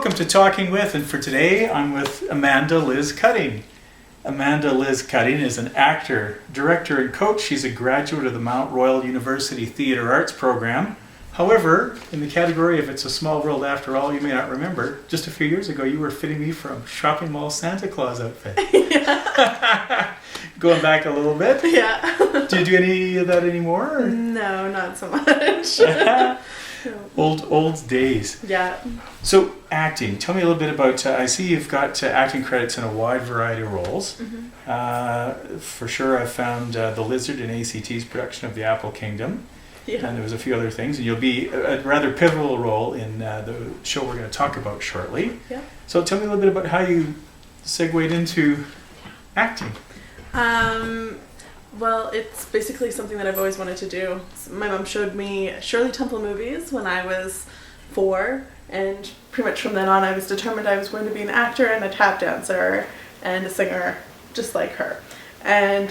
Welcome to Talking With, and for today I'm with Amanda Liz Cutting. Amanda Liz Cutting is an actor, director, and coach. She's a graduate of the Mount Royal University Theatre Arts program. However, in the category of It's a Small World After All, you may not remember, just a few years ago you were fitting me for a shopping mall Santa Claus outfit. Yeah. Going back a little bit. Yeah. Do you do any of that anymore? Or? No, not so much. Old days. Yeah. So acting, tell me a little bit about, I see you've got acting credits in a wide variety of roles. Mm-hmm. For sure I found The Lizard in ACT's production of The Apple Kingdom. Yeah. And there was a few other things, and you'll be a rather pivotal role in the show we're going to talk about shortly. Yeah. So tell me a little bit about how you segued into acting. Well, it's basically something that I've always wanted to do. My mom showed me Shirley Temple movies when I was 4, and pretty much from then on I was determined I was going to be an actor and a tap dancer and a singer just like her. And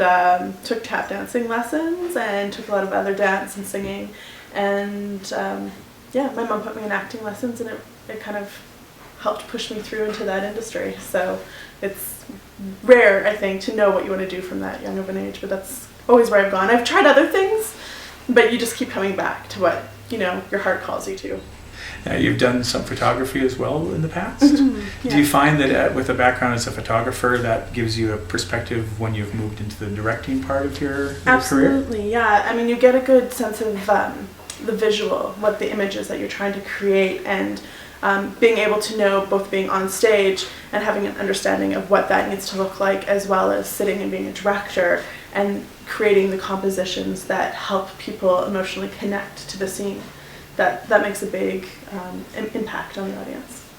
took tap dancing lessons and took a lot of other dance and singing. And my mom put me in acting lessons, and it kind of helped push me through into that industry. So it's rare, I think, to know what you want to do from that young of an age, but that's always where I've gone. I've tried other things, but you just keep coming back to what, your heart calls you to. You've done some photography as well in the past. Mm-hmm. Yeah. Do you find that with a background as a photographer, that gives you a perspective when you've moved into the directing part of your career? Absolutely, yeah. I mean, you get a good sense of the visual, what the images that you're trying to create, and being able to know both being on stage and having an understanding of what that needs to look like, as well as sitting and being a director and creating the compositions that help people emotionally connect to the scene. That makes a big impact on the audience.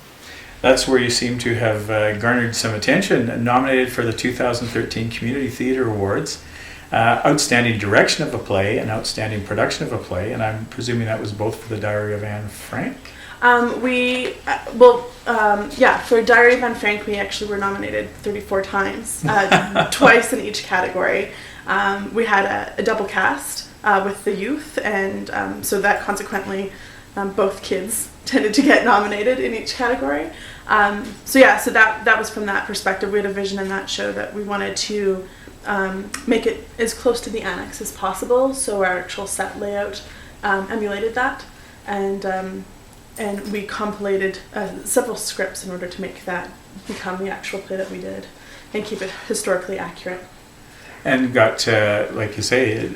That's where you seem to have garnered some attention, nominated for the 2013 Community Theatre Awards, Outstanding Direction of a Play and Outstanding Production of a Play, and I'm presuming that was both for the Diary of Anne Frank? For Diary of Anne Frank, we actually were nominated 34 times, twice in each category. We had a double cast with the youth, and so that consequently both kids tended to get nominated in each category. So that was from that perspective. We had a vision in that show that we wanted to make it as close to the annex as possible, so our actual set layout emulated that, and we compilated several scripts in order to make that become the actual play that we did and keep it historically accurate. And got, like you say,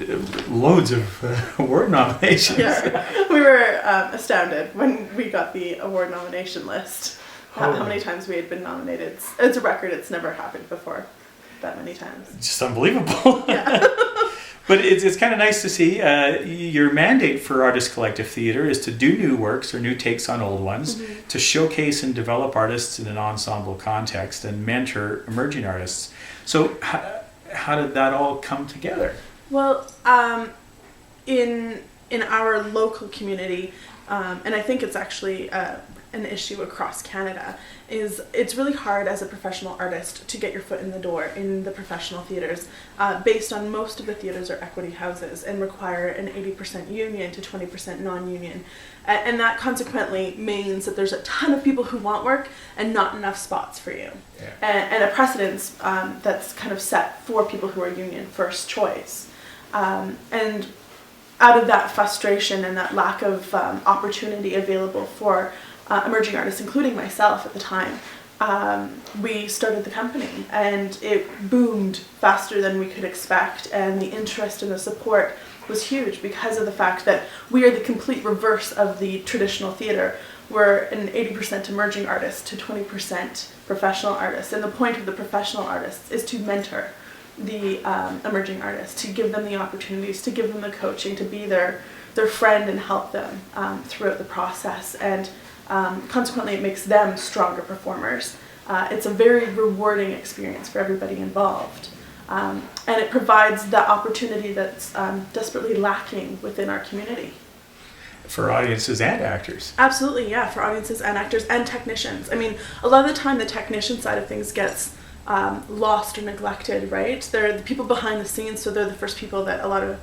loads of award nominations. Yeah, we were astounded when we got the award nomination list. How many times we had been nominated. It's a record, it's never happened before that many times. Just unbelievable. Yeah. But it's kind of nice to see. Your mandate for Artist Collective Theatre is to do new works or new takes on old ones, mm-hmm. to showcase and develop artists in an ensemble context and mentor emerging artists. So how did that all come together? Well, in our local community, and I think it's actually an issue across Canada, is it's really hard as a professional artist to get your foot in the door in the professional theatres, based on most of the theatres are equity houses and require an 80% union to 20% non-union. And that consequently means that there's a ton of people who want work and not enough spots for you. Yeah. And a precedence that's kind of set for people who are union first choice. And out of that frustration and that lack of opportunity available for emerging artists, including myself at the time, we started the company, and it boomed faster than we could expect, and the interest and the support was huge because of the fact that we are the complete reverse of the traditional theatre. We're an 80% emerging artist to 20% professional artists, and the point of the professional artists is to mentor the emerging artists, to give them the opportunities, to give them the coaching, to be their friend and help them throughout the process, and consequently it makes them stronger performers. It's a very rewarding experience for everybody involved. And it provides the opportunity that's desperately lacking within our community. For audiences and actors. Absolutely, yeah, for audiences and actors and technicians. I mean, a lot of the time the technician side of things gets lost or neglected, right? They're the people behind the scenes, so they're the first people that a lot of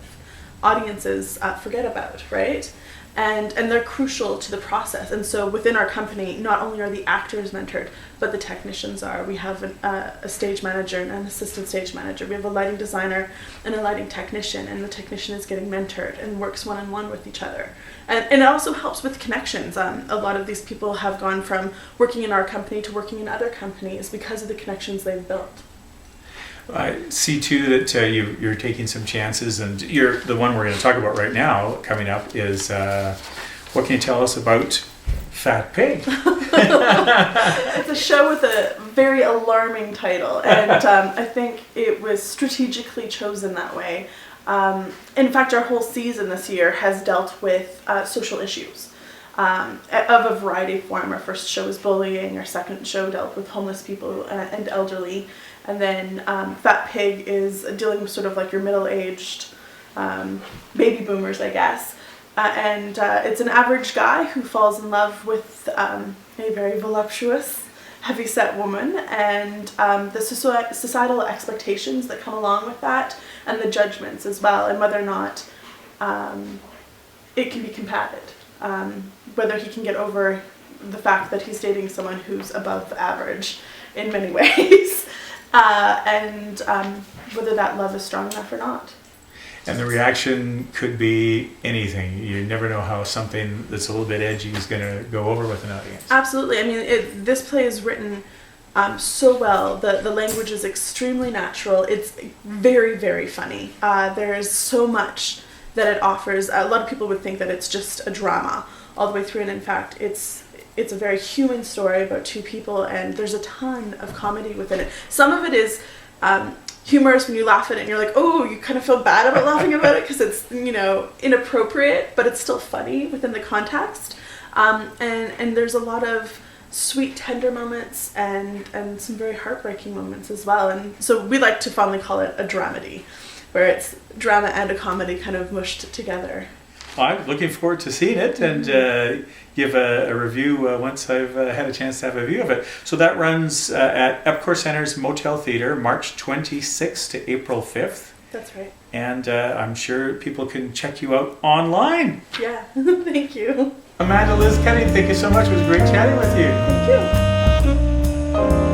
audiences forget about, right? and they're crucial to the process. And so within our company, not only are the actors mentored, but the technicians are. We have a stage manager and an assistant stage manager. We have a lighting designer and a lighting technician, and the technician is getting mentored and works one-on-one with each other. And it also helps with connections. A lot of these people have gone from working in our company to working in other companies because of the connections they've built. I see too that you're taking some chances, and the one we're going to talk about right now coming up is what can you tell us about Fat Pig? It's a show with a very alarming title, and I think it was strategically chosen that way. In fact, our whole season this year has dealt with social issues of a variety of form. Our first show was bullying, our second show dealt with homeless people and elderly, and then Fat Pig is dealing with sort of like your middle-aged baby boomers, I guess. And it's an average guy who falls in love with a very voluptuous, heavy-set woman, and the societal expectations that come along with that, and the judgments as well, and whether or not it can be combated. Whether he can get over the fact that he's dating someone who's above average in many ways, and whether that love is strong enough or not. And the reaction could be anything. You never know how something that's a little bit edgy is going to go over with an audience. Absolutely. I mean, this play is written so well. The language is extremely natural. It's very, very funny. There's so much that it offers. A lot of people would think that it's just a drama all the way through, and in fact, it's a very human story about two people, and there's a ton of comedy within it. Some of it is humorous when you laugh at it and you're like, oh, you kind of feel bad about laughing about it because it's, inappropriate, but it's still funny within the context. And there's a lot of sweet, tender moments and some very heartbreaking moments as well. And so we like to fondly call it a dramedy, where it's drama and a comedy kind of mushed together. Well, I'm looking forward to seeing it and give a review once I've had a chance to have a view of it. So that runs at Epcor Centre's Motel Theatre, March 26th to April 5th. That's right. And I'm sure people can check you out online. Yeah, thank you. Amanda Liz Cutting, thank you so much. It was great chatting with you. Thank you.